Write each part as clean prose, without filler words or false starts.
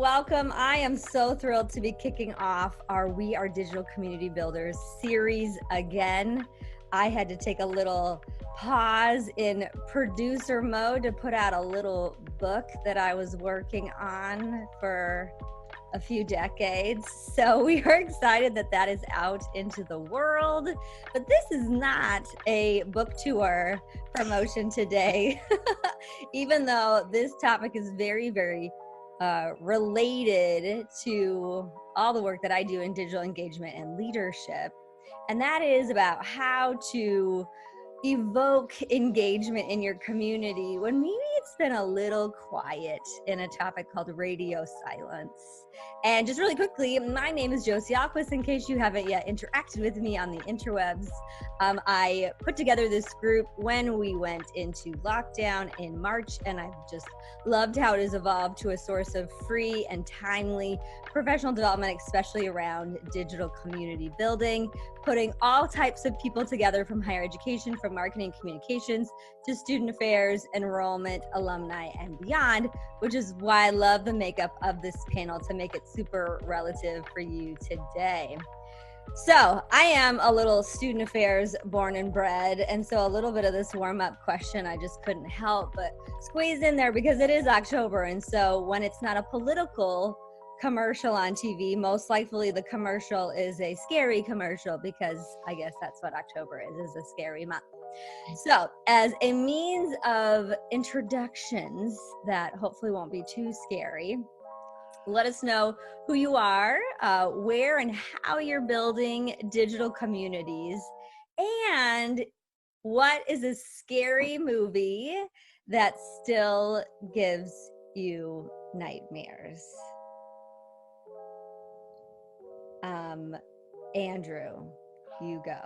welcome. I am so thrilled to be kicking off our We Are Digital Community Builders series again. I had to take a little pause in producer mode to put out a little book that I was working on for a few decades. So we are excited that that is out into the world. But this is not a book tour promotion today, even though this topic is very, very related to all the work that I do in digital engagement and leadership. And that is about how to evoke engagement in your community when maybe it's been a little quiet, in a topic called radio silence. And just really quickly, my name is Josie Alquist, in case you haven't yet interacted with me on the interwebs. I put together this group when we went into lockdown in March, and I've just loved how it has evolved to a source of free and timely professional development, especially around digital community building, putting all types of people together, from higher education, from marketing communications to student affairs, enrollment, alumni, and beyond, which is why I love the makeup of this panel to make it super relative for you today. So I am a little student affairs born and bred, and so a little bit of this warm-up question I just couldn't help but squeeze in there because it is October, and so when it's not a political commercial on TV, most likely the commercial is a scary commercial, because I guess that's what October is a scary month. So as a means of introductions that hopefully won't be too scary, let us know who you are, where and how you're building digital communities, and what is a scary movie that still gives you nightmares. Andrew, you go.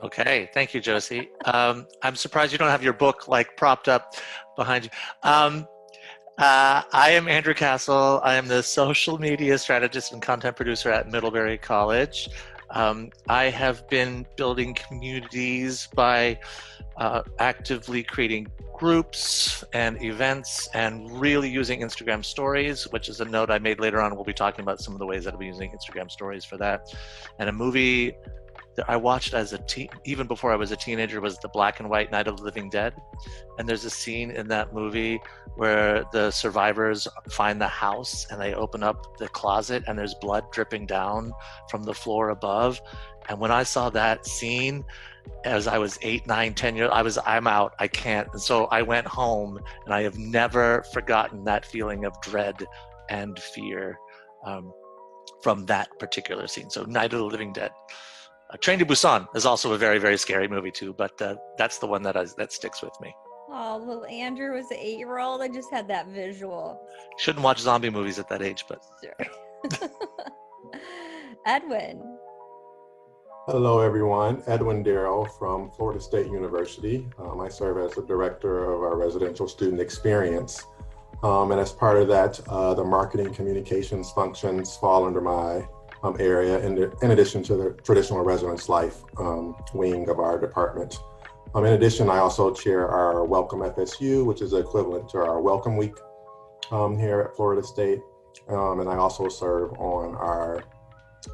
Okay, thank you, Josie. I'm surprised you don't have your book like propped up behind you. I am Andrew Castle. I am the social media strategist and content producer at Middlebury College. I have been building communities by actively creating groups and events and really using Instagram stories, which is a note I made later on. We'll be talking about some of the ways that I'll be using Instagram stories for that. And a movie that I watched as a teen, even before I was a teenager, was the black and white Night of the Living Dead. And there's a scene in that movie where the survivors find the house and they open up the closet and there's blood dripping down from the floor above. And when I saw that scene, as I was 8, 9, 10 years, I'm out, I can't. And so I went home, and I have never forgotten that feeling of dread and fear from that particular scene. So Night of the Living Dead. Train to Busan is also a very, very scary movie too, but that's the one that sticks with me. Oh, well, Andrew was an 8-year-old. I just had that visual. Shouldn't watch zombie movies at that age, but. Sure. Edwin. Hello, everyone. Edwin Darell from Florida State University. I serve as the director of our residential student experience. And as part of that, the marketing communications functions fall under my area, in addition to the traditional residence life wing of our department. In addition, I also chair our Welcome FSU, which is equivalent to our Welcome Week here at Florida State. And I also serve on our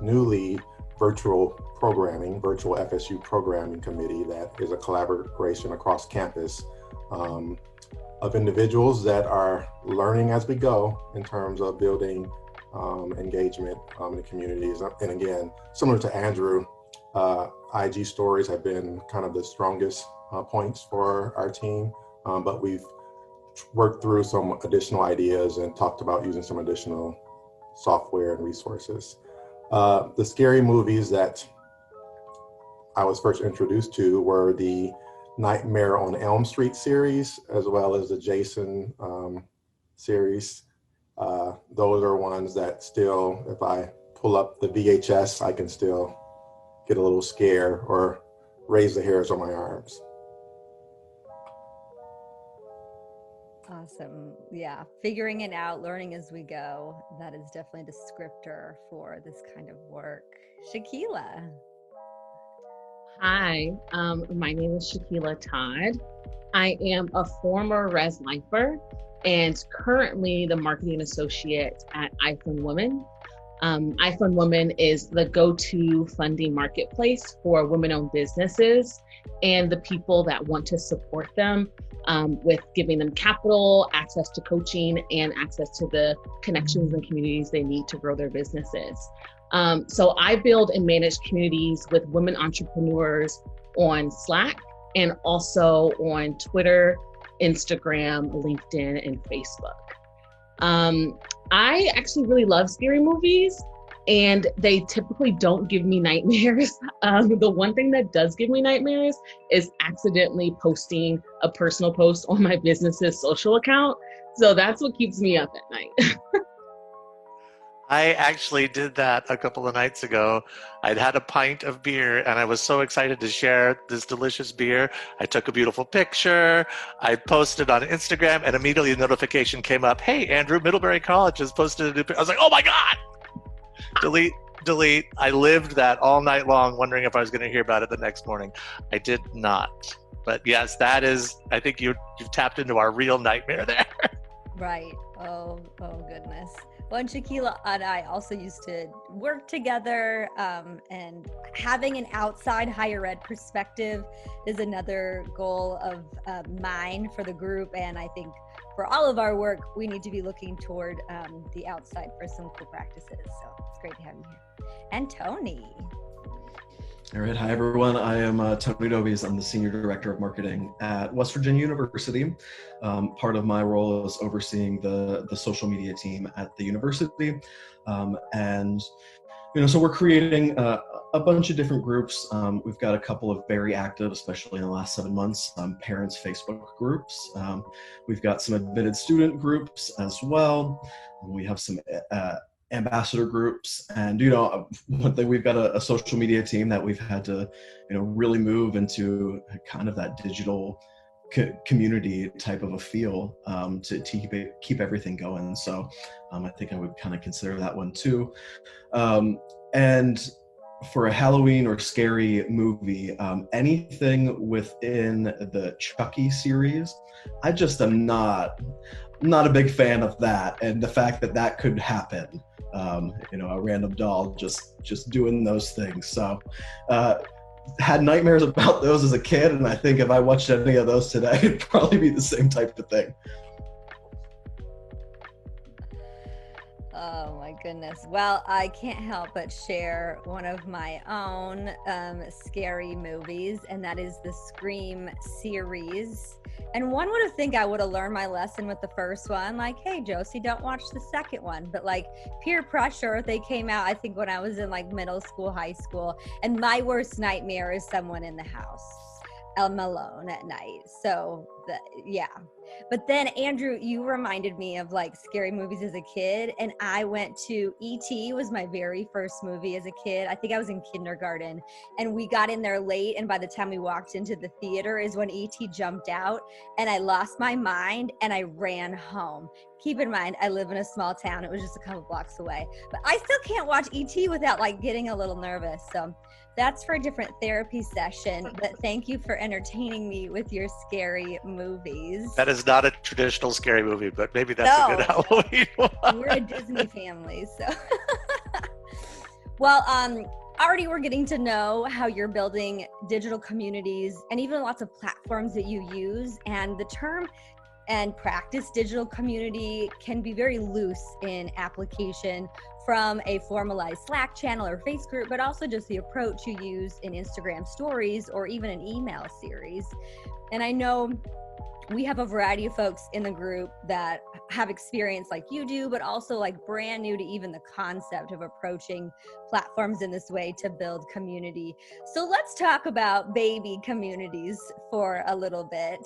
newly virtual FSU programming committee that is a collaboration across campus of individuals that are learning as we go in terms of building engagement in the communities. And again, similar to Andrew, IG stories have been kind of the strongest points for our team, but we've worked through some additional ideas and talked about using some additional software and resources. The scary movies that I was first introduced to were the Nightmare on Elm Street series, as well as the Jason series. Those are ones that still, if I pull up the VHS, I can still get a little scared or raise the hairs on my arms. Awesome. Yeah, figuring it out, learning as we go. That is definitely a descriptor for this kind of work. Shakivla. Hi, my name is Shaquilla Todd. I am a former res lifer. and currently the marketing associate at IFundWomen. IFundWomen is the go-to funding marketplace for women-owned businesses and the people that want to support them with giving them capital, access to coaching, and access to the connections and communities they need to grow their businesses. So I build and manage communities with women entrepreneurs on Slack and also on Twitter, Instagram, LinkedIn, and Facebook. I actually really love scary movies, and they typically don't give me nightmares. The one thing that does give me nightmares is accidentally posting a personal post on my business's social account. So that's what keeps me up at night. I actually did that a couple of nights ago. I'd had a pint of beer and I was so excited to share this delicious beer. I took a beautiful picture. I posted on Instagram and immediately a notification came up. Hey, Andrew, Middlebury College has posted a new picture. I was like, oh my God, delete. I lived that all night long wondering if I was going to hear about it the next morning. I did not. But yes, that is, I think you've tapped into our real nightmare there. Right. Oh goodness. Well, and Shakivla and I also used to work together, and having an outside higher ed perspective is another goal of mine for the group. And I think for all of our work, we need to be looking toward the outside for some cool practices. So it's great to have you here. And Tony. All right. Hi, everyone. I am Tony Dobies. I'm the Senior Director of Marketing at West Virginia University. Part of my role is overseeing the social media team at the university. And, so we're creating a bunch of different groups. We've got a couple of very active, especially in the last 7 months, parents' Facebook groups. We've got some admitted student groups as well. We have some ambassador groups, and one thing, we've got a social media team that we've had to really move into kind of that digital community type of a feel to keep everything going. So I think I would kind of consider that one too. And for a Halloween or scary movie, anything within the Chucky series, I just am not a big fan of that, and the fact that could happen. A random doll just doing those things. So had nightmares about those as a kid, and I think if I watched any of those today, it'd probably be the same type of thing. Oh my goodness. Well, I can't help but share one of my own scary movies, and that is the Scream series. And one would think I would have learned my lesson with the first one, like, hey, Josie, don't watch the second one. But like peer pressure, they came out, I think, when I was in like middle school, high school. And my worst nightmare is someone in the house. I'm alone at night. So yeah. But then Andrew, you reminded me of like scary movies as a kid. And I went to E.T. was my very first movie as a kid. I think I was in kindergarten, and we got in there late. And by the time we walked into the theater is when E.T. jumped out, and I lost my mind and I ran home. Keep in mind, I live in a small town. It was just a couple blocks away, but I still can't watch E.T. without like getting a little nervous. So that's for a different therapy session, but thank you for entertaining me with your scary movies. That is not a traditional scary movie, but maybe that's a good Halloween one. We're a Disney family, so. Well, already we're getting to know how you're building digital communities and even lots of platforms that you use, and the term and practice digital community can be very loose in application from a formalized Slack channel or Facebook group, but also just the approach you use in Instagram stories or even an email series. And I know we have a variety of folks in the group that have experience like you do, but also like brand new to even the concept of approaching platforms in this way to build community. So let's talk about baby communities for a little bit.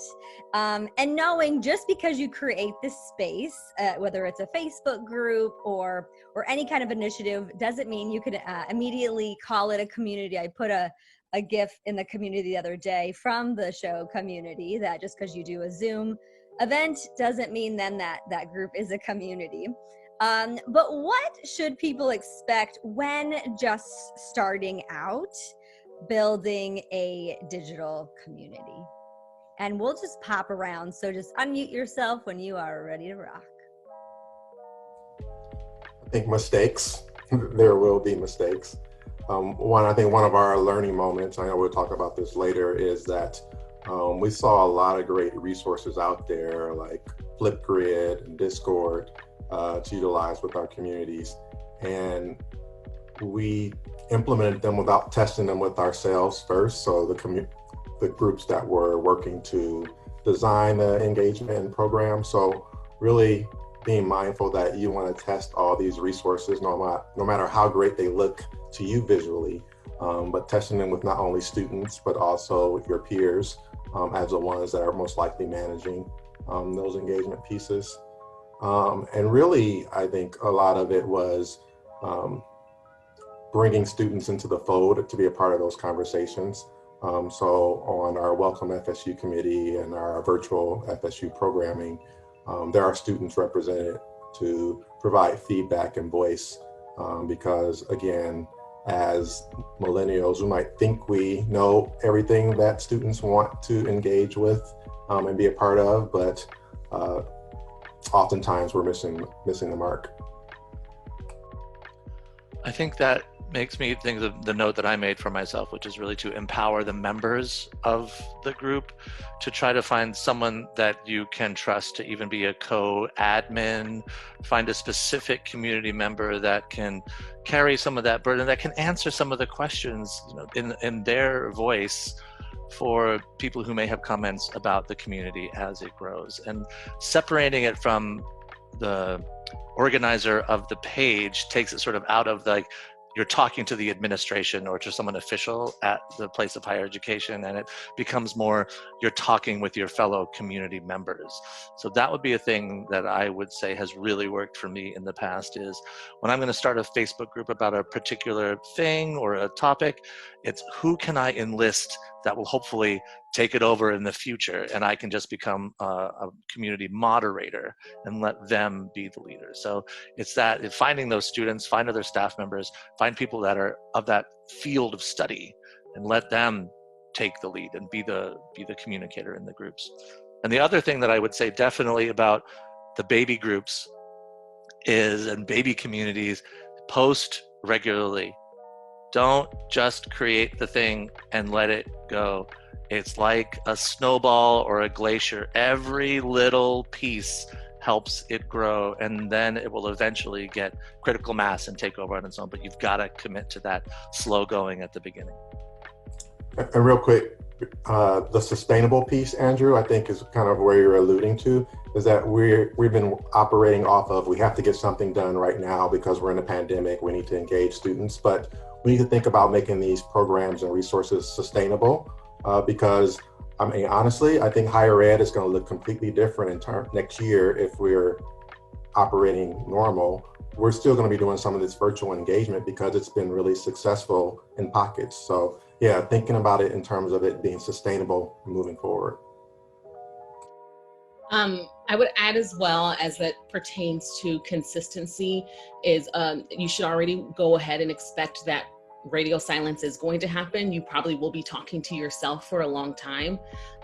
And knowing just because you create this space, whether it's a Facebook group or any kind of initiative, doesn't mean you can immediately call it a community. I put a GIF in the community the other day from the show community that just because you do a Zoom event doesn't mean then that group is a community. But what should people expect when just starting out building a digital community? and we'll just pop around. So just unmute yourself when you are ready to rock. I think mistakes, there will be mistakes. I think one of our learning moments, I know we'll talk about this later, is that we saw a lot of great resources out there like Flipgrid and Discord to utilize with our communities. And we implemented them without testing them with ourselves first. So the groups that were working to design the engagement program. So really being mindful that you want to test all these resources, no matter how great they look to you visually, but testing them with not only students, but also your peers as the ones that are most likely managing those engagement pieces. And really, I think a lot of it was bringing students into the fold to be a part of those conversations. So on our Welcome FSU committee and our virtual FSU programming, there are students represented to provide feedback and voice because, again, as millennials, we might think we know everything that students want to engage with and be a part of, but oftentimes we're missing the mark. I think that makes me think of the note that I made for myself, which is really to empower the members of the group to try to find someone that you can trust to even be a co-admin, find a specific community member that can carry some of that burden, that can answer some of the questions, you know, in their voice for people who may have comments about the community as it grows, and separating it from the organizer of the page takes it sort of out of like you're talking to the administration or to someone official at the place of higher education, and it becomes more you're talking with your fellow community members. So that would be a thing that I would say has really worked for me in the past, is when I'm going to start a Facebook group about a particular thing or a topic, it's who can I enlist that will hopefully take it over in the future, and I can just become a community moderator and let them be the leader. So it's that finding those students, find other staff members, find people that are of that field of study, and let them take the lead and be the communicator in the groups. And the other thing that I would say definitely about the baby groups is, and baby communities, post regularly. Don't just create the thing and let it go. It's like a snowball or a glacier. Every little piece helps it grow, and then it will eventually get critical mass and take over on its own. But you've got to commit to that slow going at the beginning. And real quick, the sustainable piece, Andrew, I think is kind of where you're alluding to, is that we've been operating off of, we have to get something done right now because we're in a pandemic, we need to engage students, but we need to think about making these programs and resources sustainable because, I mean, honestly, I think higher ed is going to look completely different next year if we're operating normal. We're still going to be doing some of this virtual engagement because it's been really successful in pockets. So yeah, thinking about it in terms of it being sustainable moving forward. I would add as well, as that pertains to consistency, is you should already go ahead and expect that radio silence is going to happen. You probably will be talking to yourself for a long time.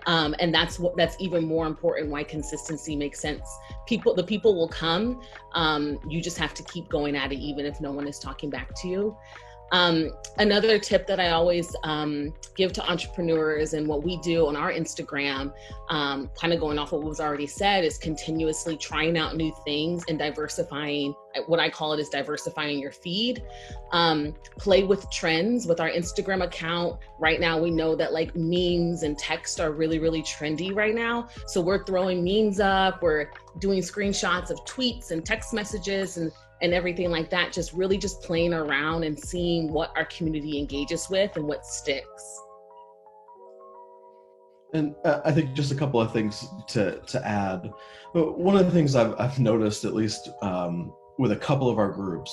And that's even more important, why consistency makes sense. The people will come. You just have to keep going at it, even if no one is talking back to you. Another tip that I always give to entrepreneurs, and what we do on our Instagram, kind of going off what was already said, is continuously trying out new things and diversifying. What I call it is diversifying your feed. Play with trends with our Instagram account. Right now, we know that like memes and text are really, really trendy right now. So we're throwing memes up, we're doing screenshots of tweets and text messages and everything like that, just really just playing around and seeing what our community engages with and what sticks. And I think just a couple of things to add. One of the things I've noticed, at least with a couple of our groups,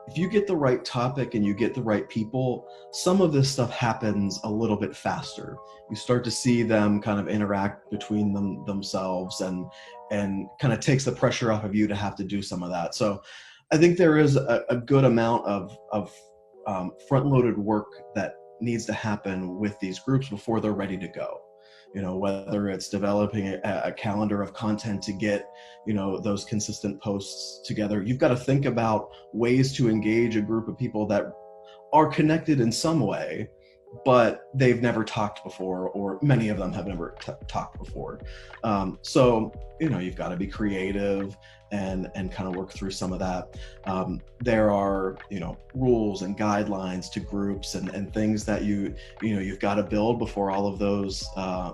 if you get the right topic and you get the right people, some of this stuff happens a little bit faster. You start to see them kind of interact between themselves and kind of takes the pressure off of you to have to do some of that. So I think there is a good amount of front-loaded work that needs to happen with these groups before they're ready to go. whether it's developing a calendar of content to get, those consistent posts together. You've got to think about ways to engage a group of people that are connected in some way, but they've never talked before, or many of them have never talked before. So, you've got to be creative and kind of work through some of that. There are, rules and guidelines to groups and things that you've got to build before all of those,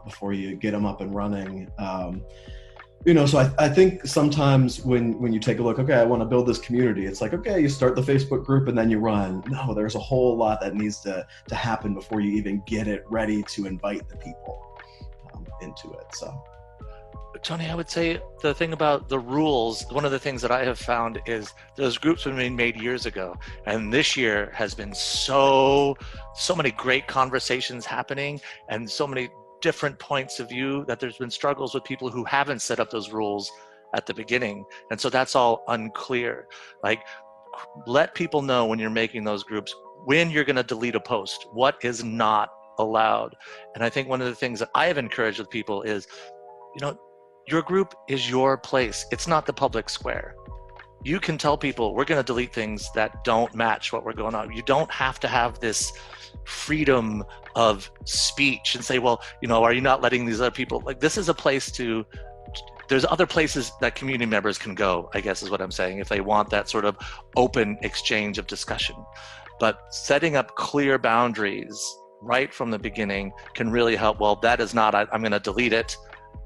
before you get them up and running. So I think sometimes when you take a look, okay, I want to build this community, it's like, okay, you start the Facebook group and then you run. No, there's a whole lot that needs to happen before you even get it ready to invite the people into it. So, Tony, I would say the thing about the rules, one of the things that I have found is those groups have been made years ago. And this year has been so many great conversations happening and so many different points of view that there's been struggles with people who haven't set up those rules at the beginning. And so that's all unclear. Like, let people know when you're making those groups, when you're going to delete a post, what is not allowed. And I think one of the things that I have encouraged with people is, your group is your place. It's not the public square. You can tell people we're going to delete things that don't match what we're going on. You don't have to have this freedom of speech and say, well, are you not letting these other people, like, this is a place there's other places that community members can go, I guess is what I'm saying, if they want that sort of open exchange of discussion. But setting up clear boundaries right from the beginning can really help. Well, that is not, I'm going to delete it,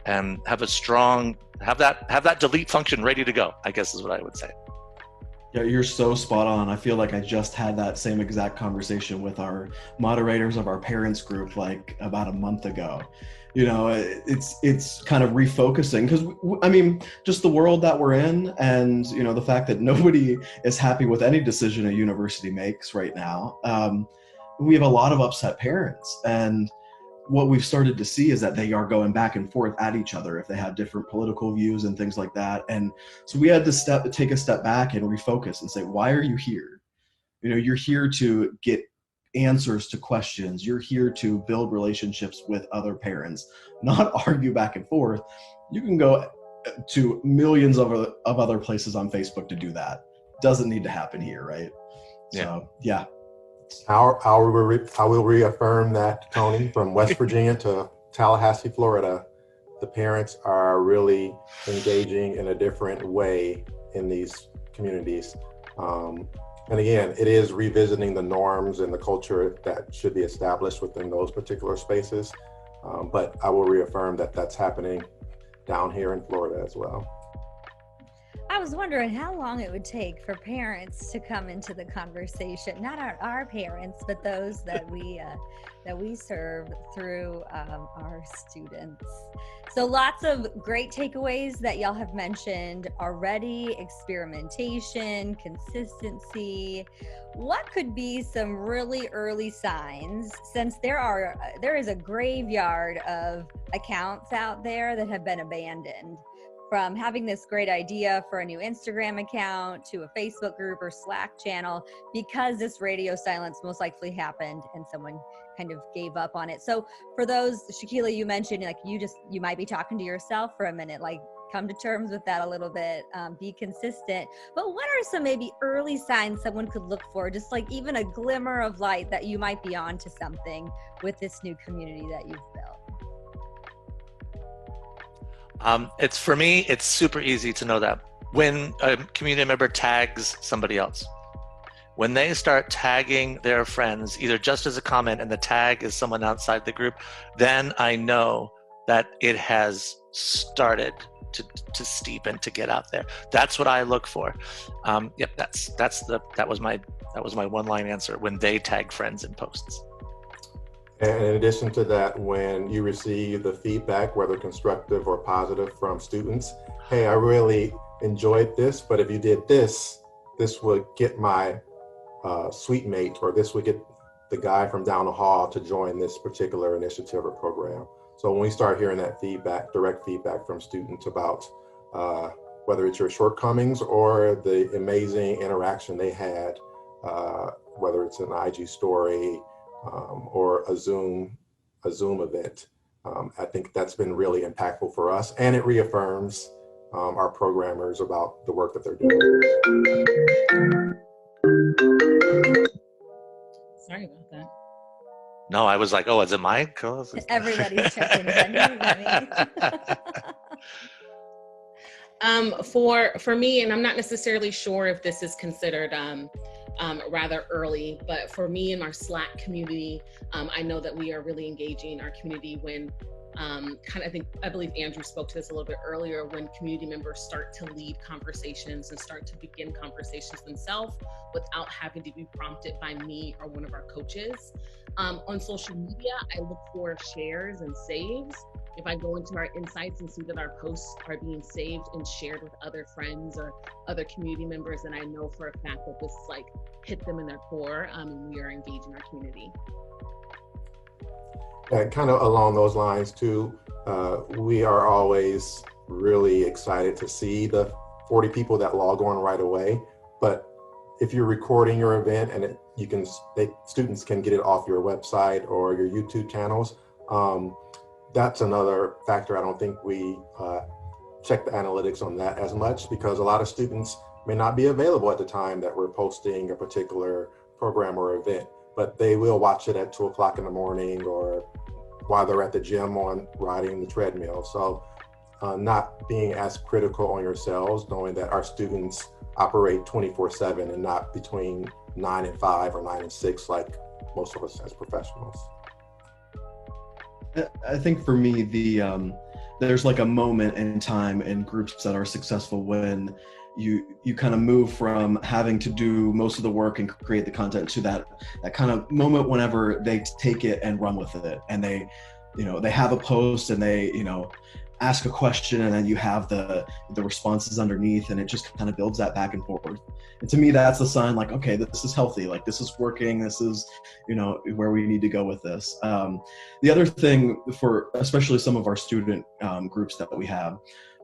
and have that delete function ready to go, I guess is what I would say. Yeah, you're so spot on. I feel like I just had that same exact conversation with our moderators of our parents group like about a month ago. It's kind of refocusing, because just the world that we're in, and the fact that nobody is happy with any decision a university makes right now. We have a lot of upset parents, and what we've started to see is that they are going back and forth at each other if they have different political views and things like that. And so we had to take a step back and refocus and say, why are you here? You're here to get answers to questions. You're here to build relationships with other parents, not argue back and forth. You can go to millions of other places on Facebook to do that. Doesn't need to happen here, right? Yeah. So, yeah. I will reaffirm that, Tony, from West Virginia to Tallahassee, Florida, the parents are really engaging in a different way in these communities. And again, it is revisiting the norms and the culture that should be established within those particular spaces. But I will reaffirm that that's happening down here in Florida as well. I was wondering how long it would take for parents to come into the conversation, not our parents, but those that we serve through our students. So lots of great takeaways that y'all have mentioned already: experimentation, consistency. What could be some really early signs, since there is a graveyard of accounts out there that have been abandoned? From having this great idea for a new Instagram account to a Facebook group or Slack channel, because this radio silence most likely happened and someone kind of gave up on it. So for those, Shakivla, you mentioned, like, you might be talking to yourself for a minute, like, come to terms with that a little bit, be consistent. But what are some maybe early signs someone could look for, just like even a glimmer of light that you might be onto something with this new community that you've built? For me, it's super easy to know that when a community member tags somebody else. When they start tagging their friends, either just as a comment and the tag is someone outside the group, then I know that it has started to steep and to get out there. That's what I look for. Yep, that was my one-line answer: when they tag friends in posts. And in addition to that, when you receive the feedback, whether constructive or positive, from students, hey, I really enjoyed this, but if you did this, this would get my suite mate, or this would get the guy from down the hall to join this particular initiative or program. So when we start hearing that feedback, direct feedback from students about whether it's your shortcomings or the amazing interaction they had, whether it's an IG story, or a Zoom event, I think that's been really impactful for us, and it reaffirms our programmers about the work that they're doing. Sorry about that. No, I was like, oh, is it mine? Cool. Everybody's checking. Is that me? Is that me? For me, and I'm not necessarily sure if this is considered rather early, but for me in our Slack community, I know that we are really engaging our community when I believe Andrew spoke to this a little bit earlier, when community members start to lead conversations and start to begin conversations themselves without having to be prompted by me or one of our coaches. On social media, I look for shares and saves. If I go into our insights and see that our posts are being saved and shared with other friends or other community members, then I know for a fact that this like hit them in their core, and we are engaging our community. Kind of along those lines too, we are always really excited to see the 40 people that log on right away. But if you're recording your event and students can get it off your website or your YouTube channels, that's another factor. I don't think we check the analytics on that as much, because a lot of students may not be available at the time that we're posting a particular program or event, but they will watch it at 2 o'clock in the morning or while they're at the gym on riding the treadmill. So not being as critical on yourselves, knowing that our students operate 24/7 and not between 9 and 5 or 9 and 6 like most of us as professionals. I think for me, there's like a moment in time in groups that are successful when you kind of move from having to do most of the work and create the content to that kind of moment whenever they take it and run with it, and they have a post and they ask a question, and then you have the responses underneath, and it just kind of builds that back and forth. And to me, that's a sign like, okay, this is healthy, like this is working, this is where we need to go with this. The other thing for especially some of our student groups that we have,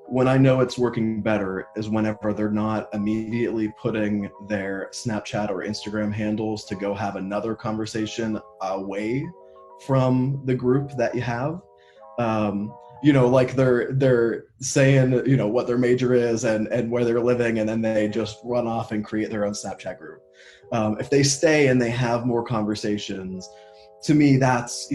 when I know it's working better is whenever they're not immediately putting their Snapchat or Instagram handles to go have another conversation away from the group that you have. Like they're saying, what their major is and where they're living, and then they just run off and create their own Snapchat group. If they stay and they have more conversations, to me, that's,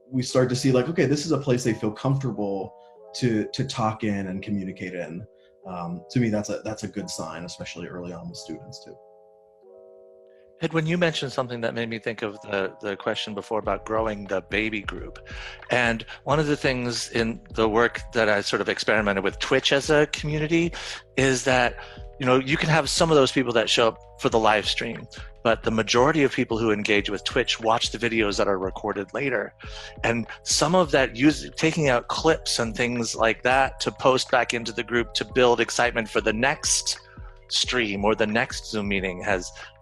we start to see like, okay, this is a place they feel comfortable to talk in and communicate in. To me, that's a good sign, especially early on with students too. Edwin, you mentioned something that made me think of the question before about growing the baby group. And one of the things in the work that I sort of experimented with Twitch as a community is that, you can have some of those people that show up for the live stream, but the majority of people who engage with Twitch watch the videos that are recorded later. And some of that taking out clips and things like that to post back into the group to build excitement for the next stream or the next Zoom meeting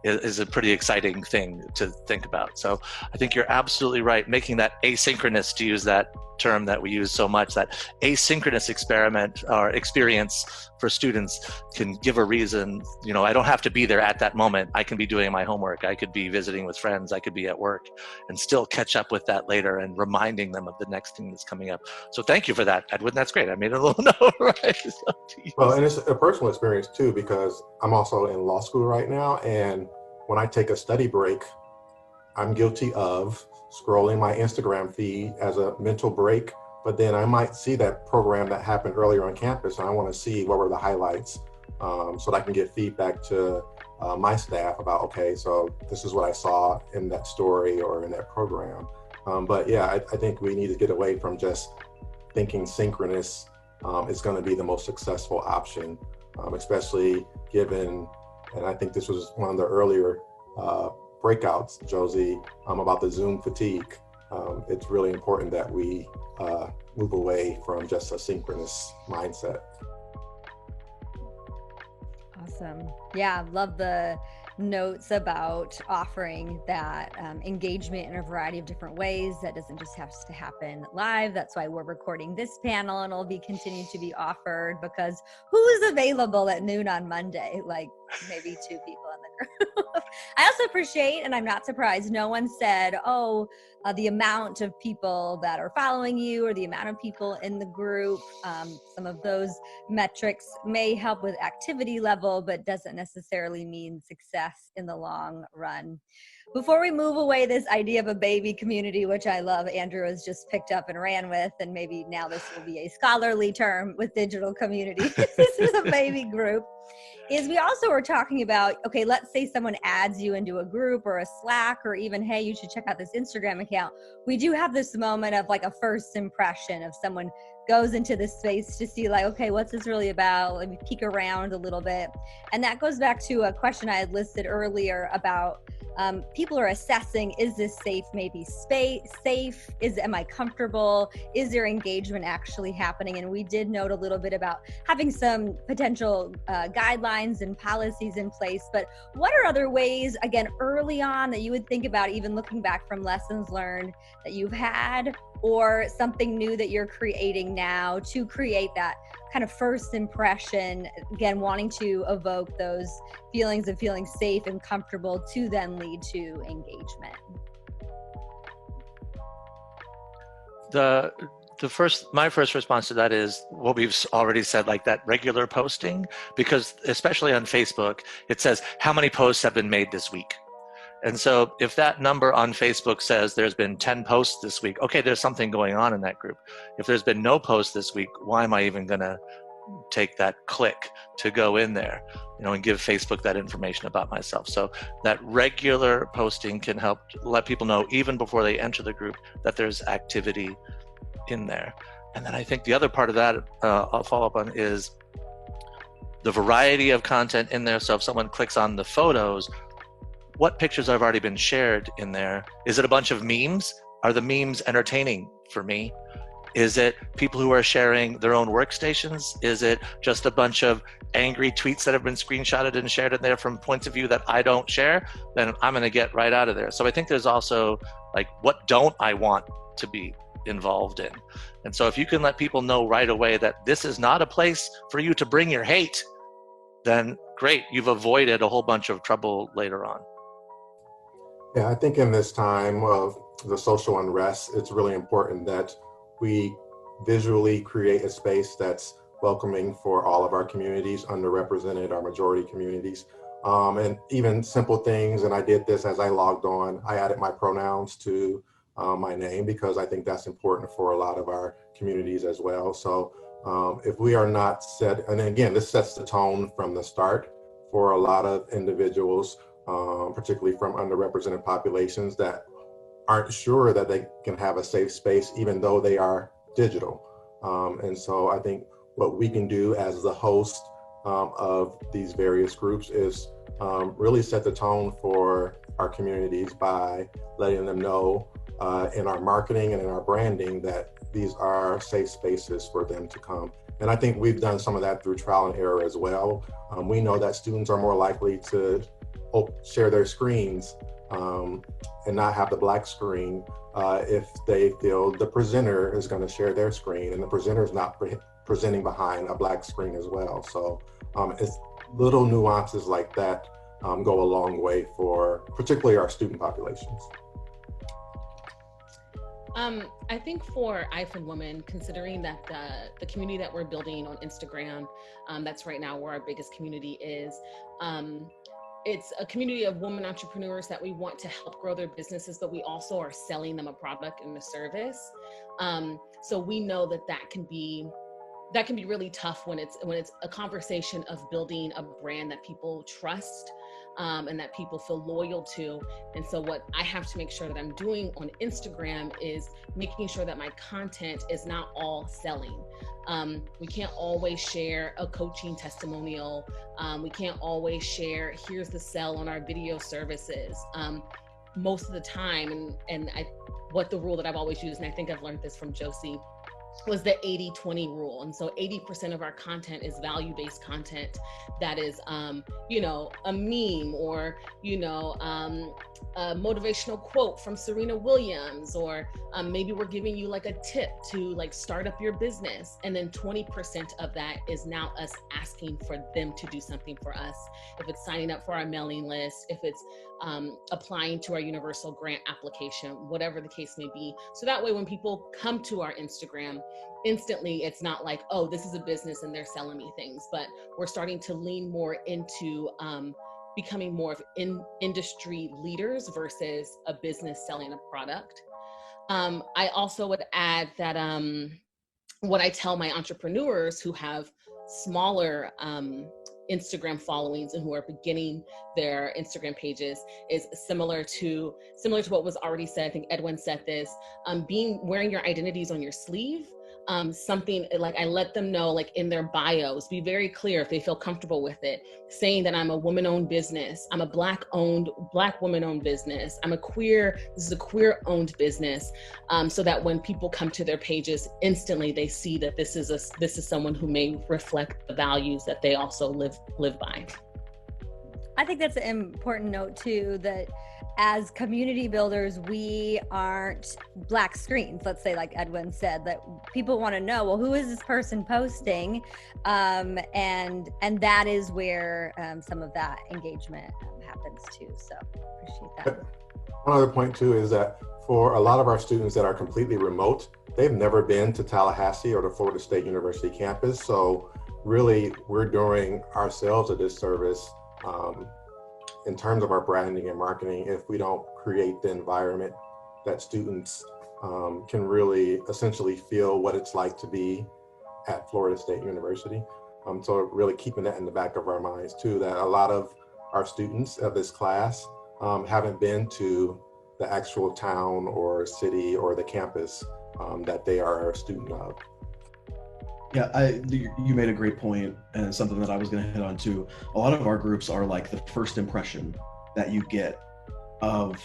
is a pretty exciting thing to think about. So I think you're absolutely right. Making that asynchronous, to use that term that we use so much, that asynchronous experiment or experience for students can give a reason. I don't have to be there at that moment. I can be doing my homework. I could be visiting with friends. I could be at work and still catch up with that later and reminding them of the next thing that's coming up. So thank you for that, Edwin. That's great. I made a little note, right? Well, and it's a personal experience too, because I'm also in law school right now. And when I take a study break, I'm guilty of scrolling my Instagram feed as a mental break, but then I might see that program that happened earlier on campus, and I want to see what were the highlights, so that I can get feedback to my staff about, okay, so this is what I saw in that story or in that program. But yeah, I think we need to get away from just thinking synchronous is going to be the most successful option, especially given, and I think this was one of the earlier breakouts, Josie, about the Zoom fatigue. It's really important that we move away from just a synchronous mindset. Awesome. Yeah, love the notes about offering that engagement in a variety of different ways. That doesn't just have to happen live. That's why we're recording this panel, and it'll be continued to be offered, because who is available at noon on Monday? Like maybe 2 people in the group. I also appreciate, and I'm not surprised, no one said, oh, the amount of people that are following you or the amount of people in the group. Some of those metrics may help with activity level, but doesn't necessarily mean success in the long run. Before we move away this idea of a baby community, which I love, Andrew has just picked up and ran with, and maybe now this will be a scholarly term with digital community. This is a baby group. Is we also were talking about, okay, let's say someone adds you into a group or a Slack, or even, hey, you should check out this Instagram account. We do have this moment of like a first impression of someone goes into this space to see like, okay, what's this really about? Let me peek around a little bit. And that goes back to a question I had listed earlier about people are assessing, is this safe, maybe safe? Am I comfortable? Is there engagement actually happening? And we did note a little bit about having some potential guidelines and policies in place, but what are other ways, again, early on that you would think about, even looking back from lessons learned that you've had, or something new that you're creating now to create that kind of first impression, again, wanting to evoke those feelings of feeling safe and comfortable to then lead to engagement? My first response to that is what we've already said, like that regular posting, because especially on Facebook, it says how many posts have been made this week. And so if that number on Facebook says there's been 10 posts this week, okay, there's something going on in that group. If there's been no posts this week, why am I even going to take that click to go in there, and give Facebook that information about myself? So that regular posting can help let people know even before they enter the group that there's activity in there. And then I think the other part of that I'll follow up on is the variety of content in there. So if someone clicks on the photos, what pictures have already been shared in there? Is it a bunch of memes? Are the memes entertaining for me? Is it people who are sharing their own workstations? Is it just a bunch of angry tweets that have been screenshotted and shared in there from points of view that I don't share? Then I'm going to get right out of there. So I think there's also like, what don't I want to be involved in? And so if you can let people know right away that this is not a place for you to bring your hate, then great, you've avoided a whole bunch of trouble later on. Yeah, I think in this time of the social unrest, it's really important that we visually create a space that's welcoming for all of our communities, underrepresented, our majority communities, and even simple things. And I did this as I logged on. I added my pronouns to my name because I think that's important for a lot of our communities as well. So if we are not set, and again, this sets the tone from the start for a lot of individuals, particularly from underrepresented populations that aren't sure that they can have a safe space, even though they are digital. And so I think what we can do as the host of these various groups is really set the tone for our communities by letting them know in our marketing and in our branding that these are safe spaces for them to come. And I think we've done some of that through trial and error as well. We know that students are more likely to share their screens and not have the black screen if they feel the presenter is going to share their screen and the presenter is not presenting behind a black screen as well. So it's little nuances like that go a long way for particularly our student populations. I think for IFundWomen, considering that the community that we're building on Instagram, that's right now where our biggest community is, it's a community of women entrepreneurs that we want to help grow their businesses, but we also are selling them a product and a service. So we know that can be really tough when it's a conversation of building a brand that people trust and that people feel loyal to. And so what I have to make sure that I'm doing on Instagram is making sure that my content is not all selling. We can't always share a coaching testimonial. We can't always share, here's the sell on our video services. Most of the time, what the rule that I've always used, and I think I've learned this from Josie, was the 80-20 rule. And so 80% of our content is value-based content that is, a meme or, a motivational quote from Serena Williams, or maybe we're giving you like a tip to like start up your business. And then 20% of that is now us asking for them to do something for us. If it's signing up for our mailing list, if it's applying to our universal grant application, whatever the case may be. So that way, when people come to our Instagram, instantly it's not like, oh, this is a business and they're selling me things, but we're starting to lean more into becoming more of industry leaders versus a business selling a product. I also would add that what I tell my entrepreneurs who have smaller Instagram followings and who are beginning their Instagram pages is similar to what was already said. I think Edwin said this, wearing your identities on your sleeve. Something like I let them know, like in their bios, be very clear if they feel comfortable with it, saying that I'm a woman-owned business, I'm a black woman-owned business, this is a queer-owned business, so that when people come to their pages, instantly they see that this is someone who may reflect the values that they also live by. I think that's an important note too, that as community builders, we aren't black screens, let's say, like Edwin said, that people want to know, well, who is this person posting? And that is where some of that engagement happens too. So appreciate that. One other point too is that for a lot of our students that are completely remote, they've never been to Tallahassee or the Florida State University campus. So really, we're doing ourselves a disservice in terms of our branding and marketing if we don't create the environment that students can really essentially feel what it's like to be at Florida State University. So really keeping that in the back of our minds too, that a lot of our students of this class haven't been to the actual town or city or the campus that they are a student of. Yeah, you made a great point, and something that I was going to hit on too. A lot of our groups are like the first impression that you get of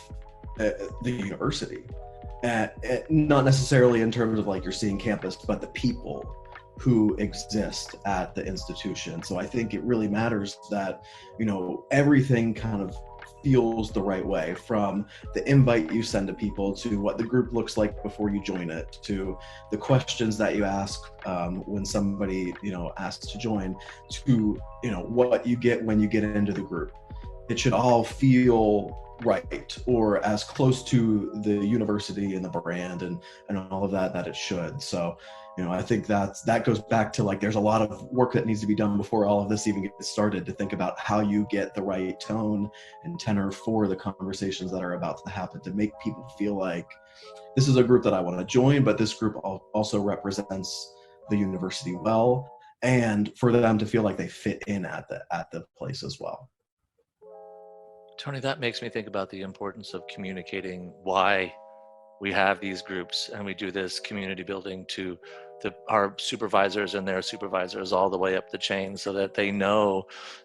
the university, not necessarily in terms of like you're seeing campus, but the people who exist at the institution. So I think it really matters that, everything kind of feels the right way, from the invite you send to people to what the group looks like before you join it, to the questions that you ask when somebody asks to join, to what you get when you get into the group. It should all feel right, or as close to the university and the brand and all of that it should. So I think that goes back to, like, there's a lot of work that needs to be done before all of this even gets started, to think about how you get the right tone and tenor for the conversations that are about to happen, to make people feel like this is a group that I want to join, but this group also represents the university well, and for them to feel like they fit in at the place as well. Tony, that makes me think about the importance of communicating why we have these groups and we do this community building to our supervisors and their supervisors all the way up the chain, so that they know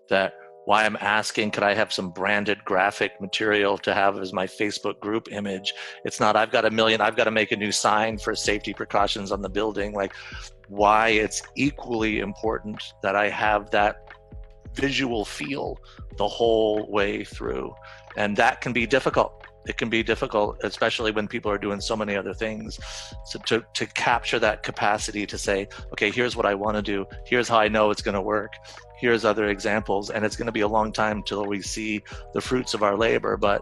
that why I'm asking, could I have some branded graphic material to have as my Facebook group image? It's not, I've got to make a new sign for safety precautions on the building. Like, why it's equally important that I have that visual feel the whole way through. And that can be difficult. It can be difficult, especially when people are doing so many other things. So to capture that capacity to say, okay, here's what I want to do. Here's how I know it's going to work. Here's other examples. And it's going to be a long time till we see the fruits of our labor, but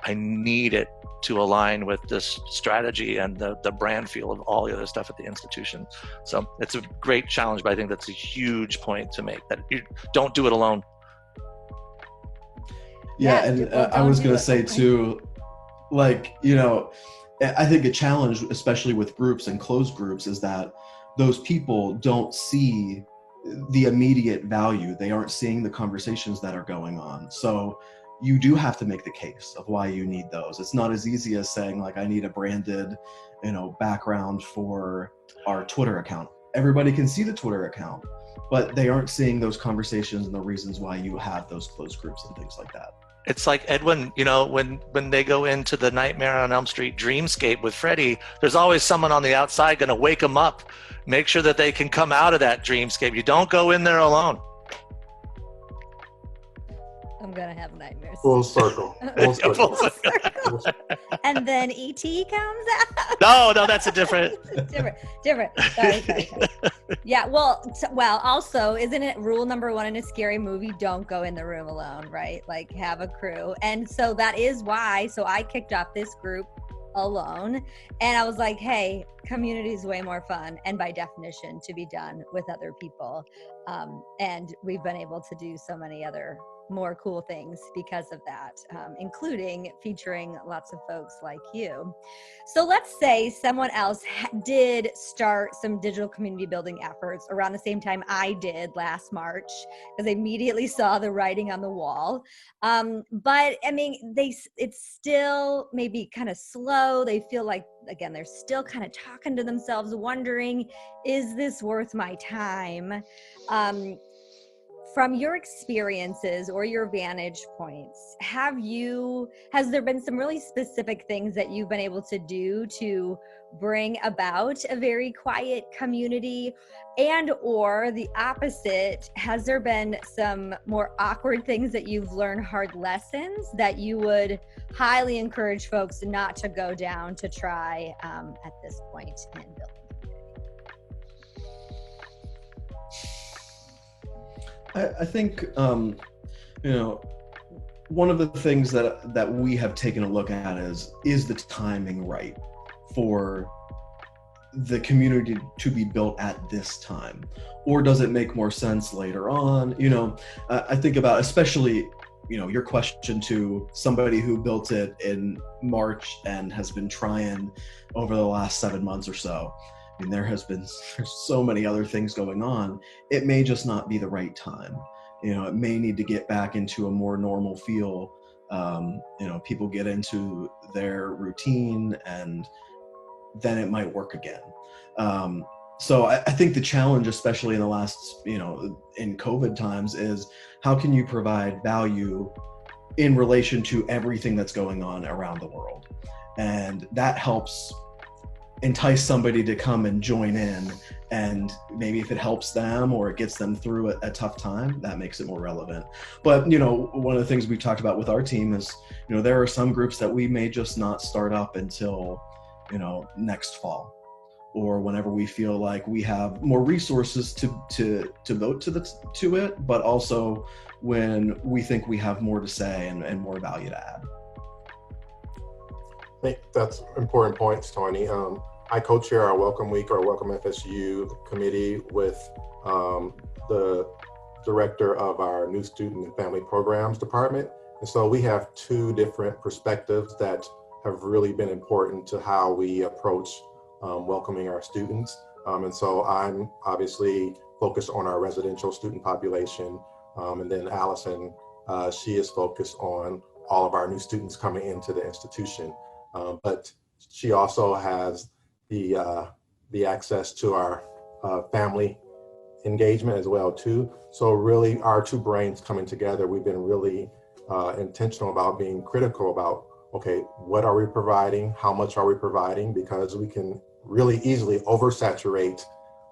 I need it to align with this strategy and the brand feel of all the other stuff at the institution. So it's a great challenge, but I think that's a huge point to make, that you don't do it alone. Yeah, and I was going to say too, like, I think a challenge, especially with groups and closed groups, is that those people don't see the immediate value. They aren't seeing the conversations that are going on. So you do have to make the case of why you need those. It's not as easy as saying, like, I need a branded, background for our Twitter account. Everybody can see the Twitter account, but they aren't seeing those conversations and the reasons why you have those closed groups and things like that. It's like Edwin, when they go into the Nightmare on Elm Street dreamscape with Freddy, there's always someone on the outside going to wake them up, make sure that they can come out of that dreamscape. You don't go in there alone. I'm gonna have nightmares. Full circle. Full circle. Full circle. And then ET comes out. No, that's a different. different. Sorry. Yeah. Well, also, isn't it rule number 1 in a scary movie? Don't go in the room alone, right? Like, have a crew. And so that is why. So I kicked off this group alone, and I was like, hey, community is way more fun, and by definition to be done with other people. And we've been able to do so many other more cool things because of that, including featuring lots of folks like you. So let's say someone else did start some digital community building efforts around the same time I did last March, because I immediately saw the writing on the wall. But I mean, it's still maybe kind of slow. They feel like, again, they're still kind of talking to themselves, wondering, is this worth my time? From your experiences or your vantage points, has there been some really specific things that you've been able to do to bring about a very quiet community? And or the opposite, has there been some more awkward things that you've learned, hard lessons that you would highly encourage folks not to go down to try at this point in building? I think, one of the things that we have taken a look at is the timing right for the community to be built at this time? Or does it make more sense later on? I think about, especially, your question to somebody who built it in March and has been trying over the last 7 months or so. I mean, there's so many other things going on. It may just not be the right time. It may need to get back into a more normal feel. People get into their routine, and then it might work again. So I think the challenge, especially in the last, in COVID times, is how can you provide value in relation to everything that's going on around the world? And that helps entice somebody to come and join in, and maybe if it helps them or it gets them through a tough time, that makes it more relevant. But one of the things we've talked about with our team is, there are some groups that we may just not start up until next fall, or whenever we feel like we have more resources to devote to it, but also when we think we have more to say and more value to add. I think that's important points, Tony. I co-chair our Welcome Week, or Welcome FSU committee, with the director of our New Student and Family Programs department. And so we have two different perspectives that have really been important to how we approach welcoming our students. And so I'm obviously focused on our residential student population. And then Allison, she is focused on all of our new students coming into the institution. But she also has the access to our family engagement as well too. So really our two brains coming together, we've been really intentional about being critical about, okay, what are we providing? How much are we providing? Because we can really easily oversaturate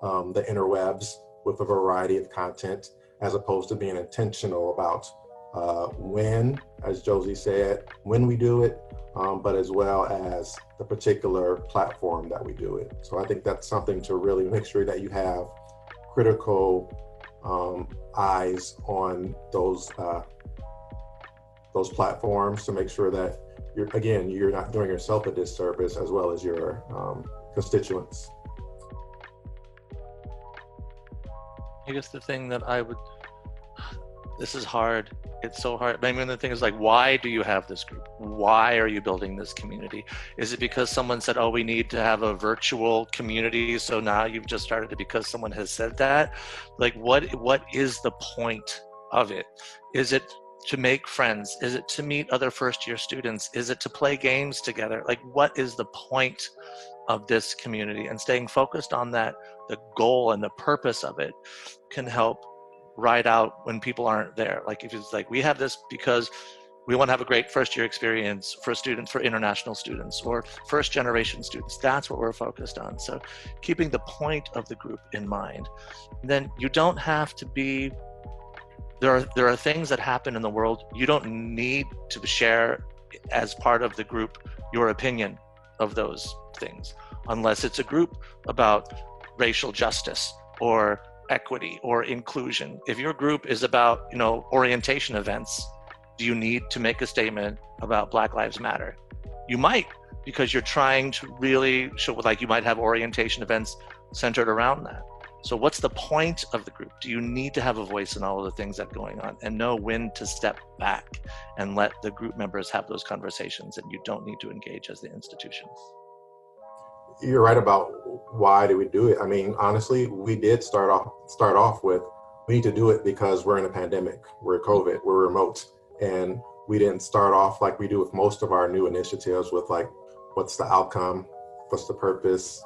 the interwebs with a variety of content, as opposed to being intentional about when, as Josie said, when we do it, but as well as the particular platform that we do it. So I think that's something to really make sure that you have critical eyes on those platforms, to make sure that you're not doing yourself a disservice, as well as your constituents. I guess the thing that this is hard. It's so hard. I mean, the thing is, like, why do you have this group? Why are you building this community? Is it because someone said, oh, we need to have a virtual community, so now you've just started it because someone has said that? Like, what is the point of it? Is it to make friends? Is it to meet other first-year students? Is it to play games together? Like, what is the point of this community? And staying focused on that, the goal and the purpose of it, can help ride out when people aren't there. Like, if it's like, we have this because we want to have a great first-year experience for students, for international students or first-generation students. That's what we're focused on. So keeping the point of the group in mind. And then you don't have to be There are things that happen in the world. You don't need to share as part of the group your opinion of those things, unless it's a group about racial justice or equity or inclusion. If your group is about, orientation events, do you need to make a statement about Black Lives Matter? You might, because you're trying to really show, like, you might have orientation events centered around that. So what's the point of the group? Do you need to have a voice in all of the things that are going on, and know when to step back and let the group members have those conversations, and you don't need to engage as the institutions? You're right about why do we do it. I mean, honestly, we did start off with, we need to do it because we're in a pandemic, we're COVID, we're remote. And we didn't start off like we do with most of our new initiatives with like, what's the outcome? What's the purpose?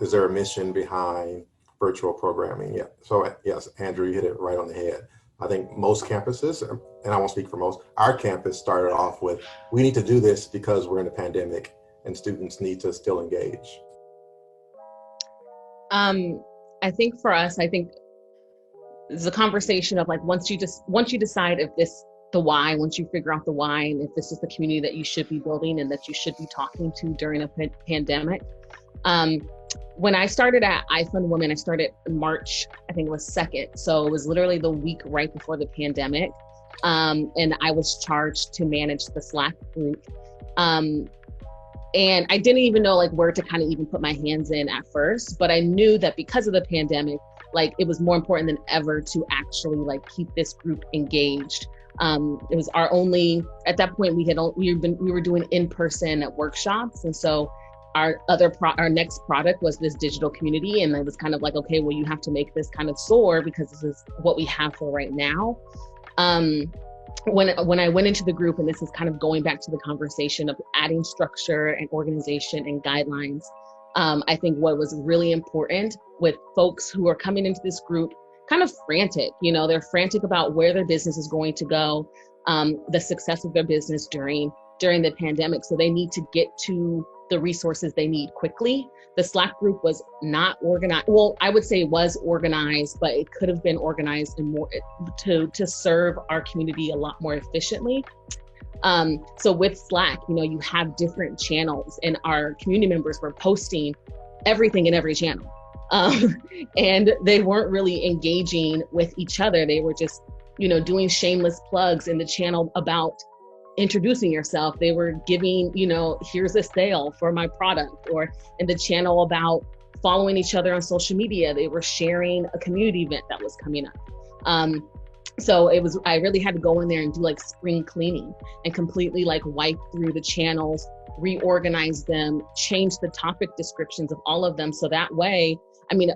Is there a mission behind virtual programming? Yeah. So yes, Andrew, you hit it right on the head. I think most campuses, and I won't speak for most, our campus started off with, we need to do this because we're in a pandemic and students need to still engage. I think for us, it's a conversation of like, once you decide if this, the why, once you figure out the why, and if this is the community that you should be building and that you should be talking to during a pandemic. When I started at IFundWomen, I started in March, I think it was 2nd. So it was literally the week right before the pandemic. And I was charged to manage the Slack group. And I didn't even know like where to kind of even put my hands in at first, but I knew that because of the pandemic, like it was more important than ever to actually like keep this group engaged. It was our only, at that point we were doing in-person workshops. And so our next product was this digital community. And it was kind of like, okay, well, you have to make this kind of soar because this is what we have for right now. When I went into the group, and this is kind of going back to the conversation of adding structure and organization and guidelines, I think what was really important with folks who are coming into this group kind of frantic, they're frantic about where their business is going to go, the success of their business during the pandemic. So they need to get to the resources they need quickly. The Slack group was not organized. Well, I would say it was organized, but it could have been organized and more to serve our community a lot more efficiently. So with Slack, you have different channels, and our community members were posting everything in every channel. And they weren't really engaging with each other. They were just, doing shameless plugs in the channel about introducing yourself. They were giving, here's a sale for my product, or in the channel about following each other on social media. They were sharing a community event that was coming up. So I really had to go in there and do like spring cleaning and completely like wipe through the channels, reorganize them, change the topic descriptions of all of them. So that way,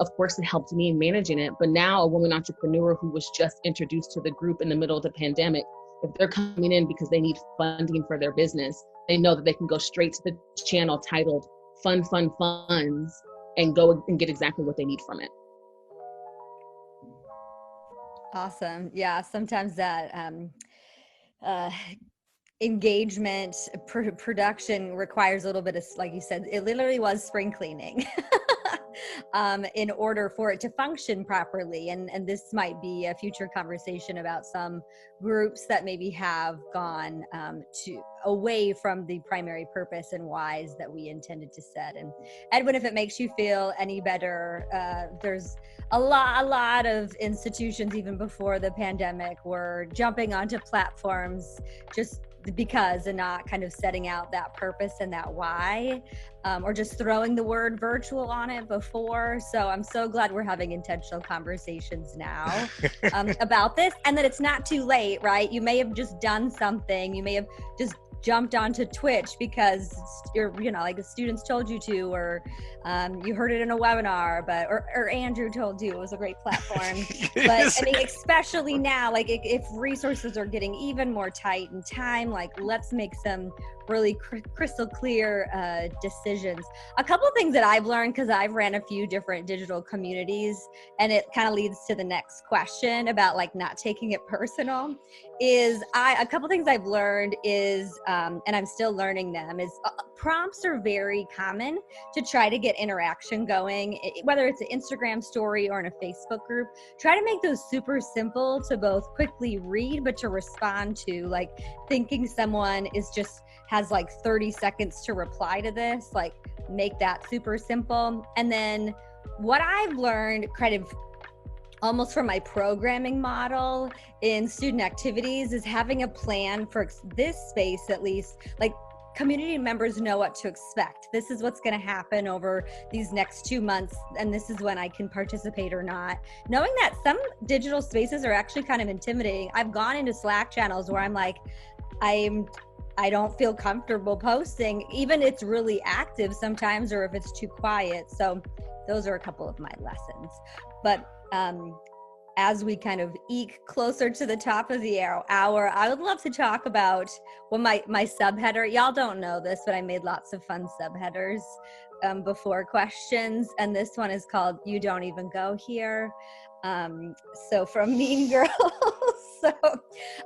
of course it helped me in managing it, but now a woman entrepreneur who was just introduced to the group in the middle of the pandemic, if they're coming in because they need funding for their business, they know that they can go straight to the channel titled Funds and go and get exactly what they need from it. Awesome. Yeah, sometimes that engagement production requires a little bit of, like you said, it literally was spring cleaning in order for it to function properly. And this might be a future conversation about some groups that maybe have gone away from the primary purpose and whys that we intended to set. And Edwin, if it makes you feel any better, there's a lot of institutions even before the pandemic were jumping onto platforms just because, and not kind of setting out that purpose and that why, or just throwing the word virtual on it before. So I'm so glad we're having intentional conversations now about this, and that it's not too late, right? You may have just done something. You may have just jumped onto Twitch because like the students told you to, or you heard it in a webinar, or Andrew told you it was a great platform. But especially now, like if resources are getting even more tight in time, like let's make some really crystal clear decisions. A couple of things that I've learned, because I've ran a few different digital communities, and it kind of leads to the next question about like not taking it personal, is a couple things I've learned is, and I'm still learning them, is prompts are very common to try to get interaction going, whether it's an Instagram story or in a Facebook group. Try to make those super simple to both quickly read, but to respond to, like thinking someone has like 30 seconds to reply to this, like make that super simple. And then what I've learned kind of almost from my programming model in student activities is having a plan for this space, at least, like community members know what to expect. This is what's going to happen over these next 2 months, and this is when I can participate or not. Knowing that some digital spaces are actually kind of intimidating. I've gone into Slack channels where I'm like, I don't feel comfortable posting, even it's really active sometimes, or if it's too quiet. So those are a couple of my lessons. But as we kind of eke closer to the top of the hour, I would love to talk about my subheader. Y'all don't know this, but I made lots of fun subheaders before questions. And this one is called "You Don't Even Go Here." So from Mean Girls. So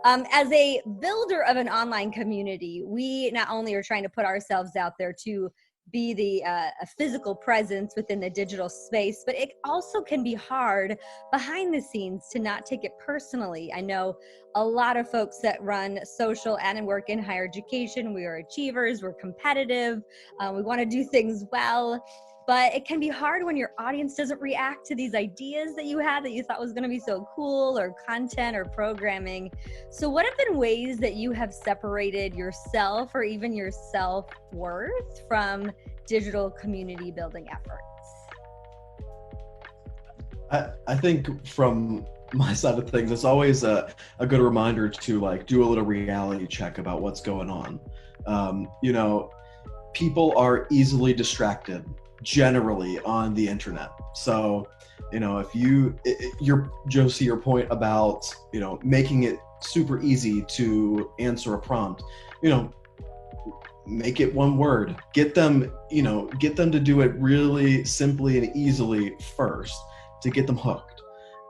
as a builder of an online community, we not only are trying to put ourselves out there to be a physical presence within the digital space, but it also can be hard behind the scenes to not take it personally. I know a lot of folks that run social and work in higher education. We are achievers, we're competitive, we want to do things well, but it can be hard when your audience doesn't react to these ideas that you had that you thought was going to be so cool, or content or programming. So what have been ways that you have separated yourself or even your self-worth from digital community building efforts? I think from my side of things, it's always a good reminder to like do a little reality check about what's going on. You know, people are easily distracted generally on the internet. So, you know, if Josie, your point about, you know, making it super easy to answer a prompt, you know, make it one word, get them to do it really simply and easily first to get them hooked.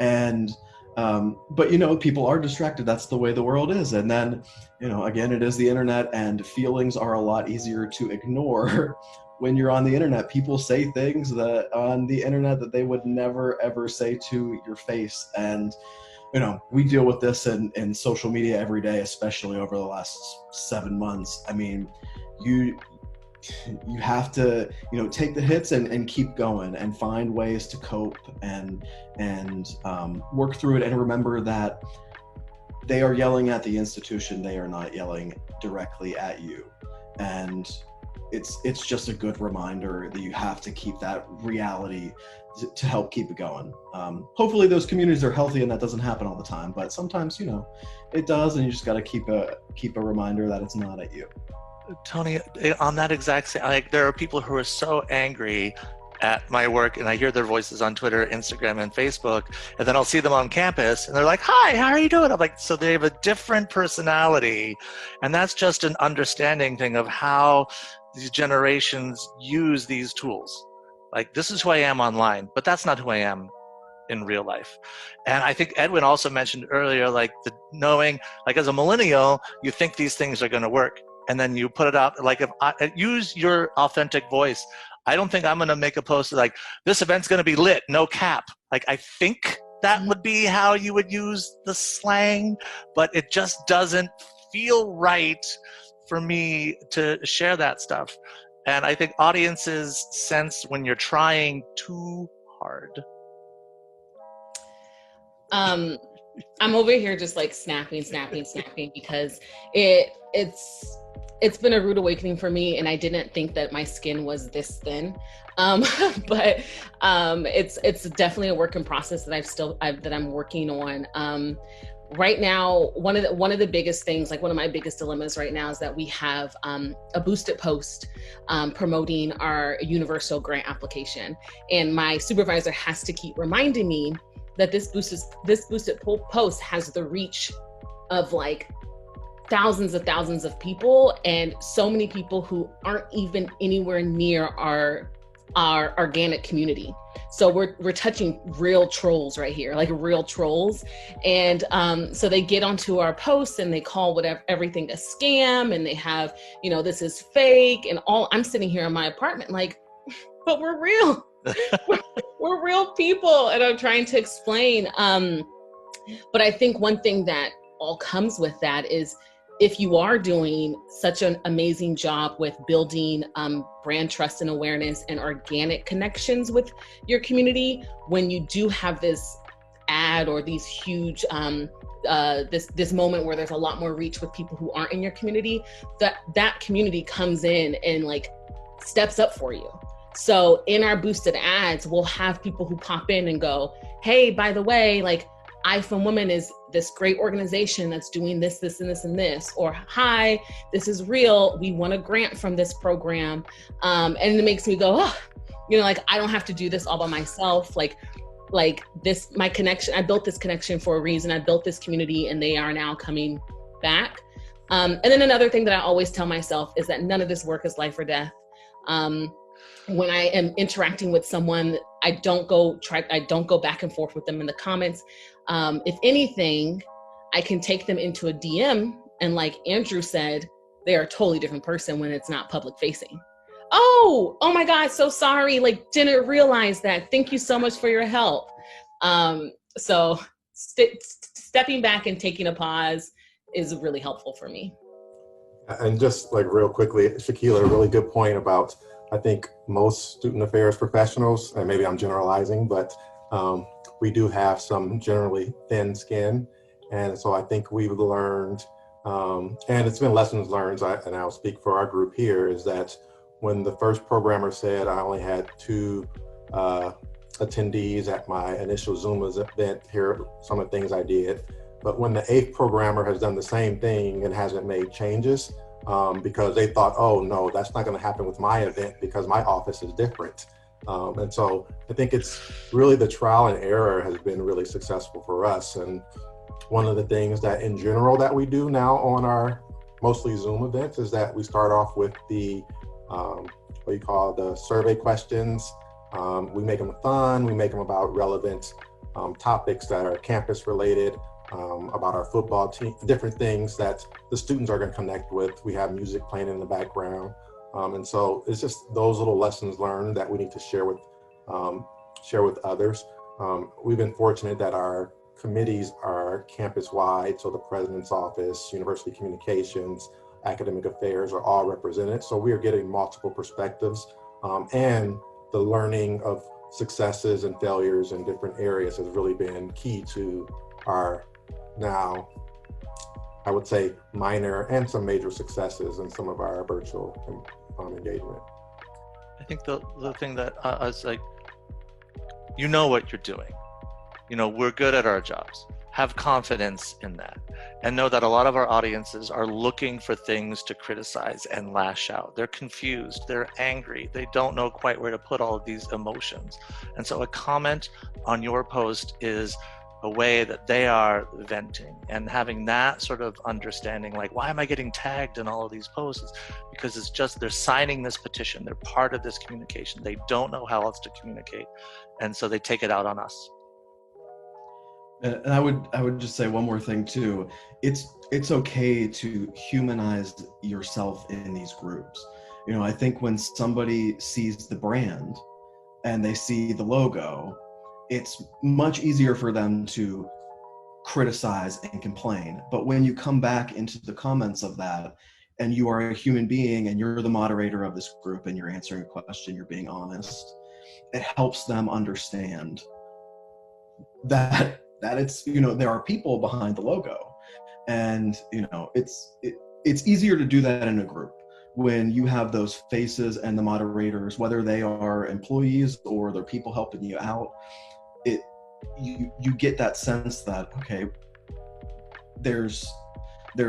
And but you know, people are distracted. That's the way the world is. And then, you know, again, it is the internet, and feelings are a lot easier to ignore when you're on the internet. People say things that on the internet that they would never ever say to your face. And you know, we deal with this in social media every day, especially over the last 7 months. I mean, you have to, you know, take the hits and keep going and find ways to cope and work through it, and remember that they are yelling at the institution. They are not yelling directly at you. And it's just a good reminder that you have to keep that reality to help keep it going. Hopefully those communities are healthy and that doesn't happen all the time, but sometimes, you know, it does, and you just got to keep a reminder that it's not at you. Tony, on that exact same, like, there are people who are so angry at my work, and I hear their voices on Twitter, Instagram, and Facebook, and then I'll see them on campus, and they're like, "Hi, how are you doing?" I'm like, so they have a different personality, and that's just an understanding thing of how these generations use these tools. Like, this is who I am online, but that's not who I am in real life. And I think Edwin also mentioned earlier, like, the knowing, like, as a millennial, you think these things are going to work, and then you put it out. Like, if I use your authentic voice, I don't think I'm going to make a post like, "This event's going to be lit, no cap." Like, I think that would be how you would use the slang, but it just doesn't feel right for me to share that stuff. And I think audiences sense when you're trying too hard. I'm over here just like snapping because it's been a rude awakening for me, and I didn't think that my skin was this thin. But it's definitely a work in process that I'm working on. Right now, one of the biggest things, like one of my biggest dilemmas right now, is that we have a boosted post promoting our universal grant application, and my supervisor has to keep reminding me that this boosted post has the reach of like thousands of people, and so many people who aren't even anywhere near our organic community. So we're touching real trolls right here, like real trolls. And so they get onto our posts and they call everything a scam, and they have, this is fake and all. I'm sitting here in my apartment like, but we're real. we're real people. And I'm trying to explain. But I think one thing that all comes with that is, if you are doing such an amazing job with building brand trust and awareness and organic connections with your community, when you do have this ad or these huge, this moment where there's a lot more reach with people who aren't in your community, that community comes in and like steps up for you. So in our boosted ads, we'll have people who pop in and go, hey, by the way, like, IFundWomen is this great organization that's doing this, this, and this, and this. Or, hi, this is real. We want a grant from this program. And it makes me go, oh, like, I don't have to do this all by myself. Like this, my connection, I built this connection for a reason. I built this community and they are now coming back. And then another thing that I always tell myself is that none of this work is life or death. When I am interacting with someone, I don't go back and forth with them in the comments. If anything, I can take them into a DM, and like Andrew said, they are a totally different person when it's not public facing. Oh my God, so sorry, like didn't realize that. Thank you so much for your help. So stepping back and taking a pause is really helpful for me. And just like real quickly, Shakivla, a really good point about, I think most student affairs professionals, and maybe I'm generalizing, but we do have some generally thin skin. And so I think we've learned, and it's been lessons learned, and I'll speak for our group here, is that when the first programmer said I only had 2 attendees at my initial Zoom event, here are some of the things I did. But when the 8th programmer has done the same thing and hasn't made changes, because they thought, oh no, that's not going to happen with my event because my office is different. And so I think it's really the trial and error has been really successful for us. And one of the things that in general that we do now on our mostly Zoom events is that we start off with the, what you call the survey questions. We make them fun, we make them about relevant topics that are campus related. About our football team, different things that the students are going to connect with. We have music playing in the background. And so it's just those little lessons learned that we need to share with others. We've been fortunate that our committees are campus-wide, so the president's office, university communications, academic affairs are all represented. So we are getting multiple perspectives, and the learning of successes and failures in different areas has really been key to our now, I would say, minor and some major successes in some of our virtual engagement. I think the thing that I was like, you know what you're doing. We're good at our jobs. Have confidence in that. And know that a lot of our audiences are looking for things to criticize and lash out. They're confused, they're angry, they don't know quite where to put all of these emotions. And so a comment on your post is a way that they are venting, and having that sort of understanding, like, why am I getting tagged in all of these posts? Because it's just, they're signing this petition, they're part of this communication, they don't know how else to communicate, and so they take it out on us. And I would just say one more thing too. It's okay to humanize yourself in these groups. I think when somebody sees the brand and they see the logo, it's much easier for them to criticize and complain. But when you come back into the comments of that, and you are a human being and you're the moderator of this group and you're answering a question, you're being honest, it helps them understand that it's, there are people behind the logo. And, it's easier to do that in a group when you have those faces and the moderators, whether they are employees or they're people helping you out. You get that sense that, okay, there's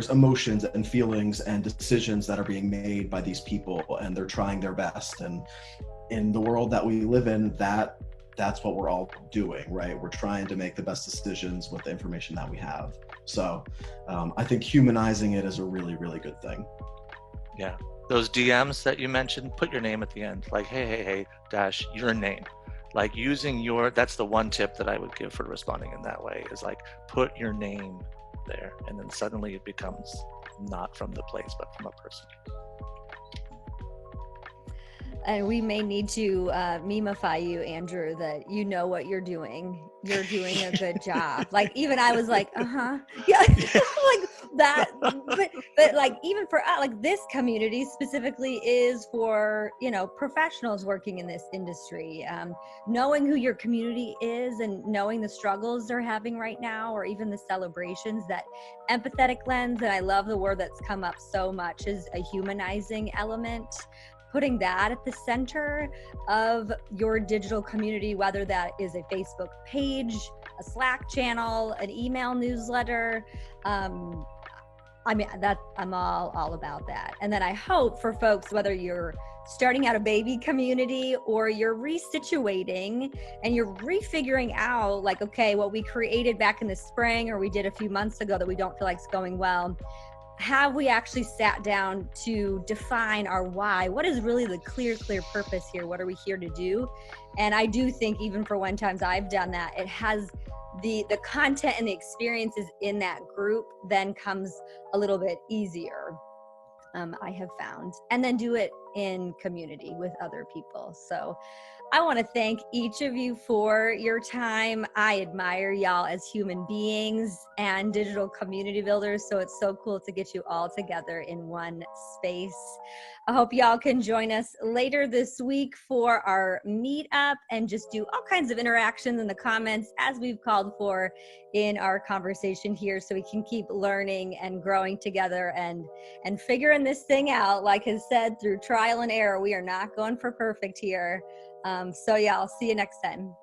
emotions and feelings and decisions that are being made by these people, and they're trying their best. And in the world that we live in, that's what we're all doing, right? We're trying to make the best decisions with the information that we have. So I think humanizing it is a really, really good thing. Yeah, those DMs that you mentioned, put your name at the end, like, hey, dash your name. like using that's the one tip that I would give for responding in that way, is like put your name there, and then suddenly it becomes not from the place, but from a person. And we may need to memeify you, Andrew, that you know what you're doing. You're doing a good job. Like, even I was like, yeah, like that. But like, even for like this community specifically is for, you know, professionals working in this industry. Knowing who your community is and knowing the struggles they're having right now, or even the celebrations, that empathetic lens. And I love the word that's come up so much, is a humanizing element. Putting that at the center of your digital community, whether that is a Facebook page, a Slack channel, an email newsletter. I mean, that I'm all about that. And then I hope for folks, whether you're starting out a baby community or you're resituating and you're refiguring out, like, okay, what we created back in the spring or we did a few months ago that we don't feel like is going well, have we actually sat down to define our why? What is really the clear purpose here? What are we here to do? And I do think, even for when times I've done that, it has the content and the experiences in that group then comes a little bit easier, I have found. And then do it in community with other people. So I want to thank each of you for your time. I admire y'all as human beings and digital community builders. So it's so cool to get you all together in one space. I hope y'all can join us later this week for our meetup and just do all kinds of interactions in the comments, as we've called for in our conversation here, so we can keep learning and growing together and figuring this thing out. Like I said, through trial and error, we are not going for perfect here. So yeah, I'll see you next time.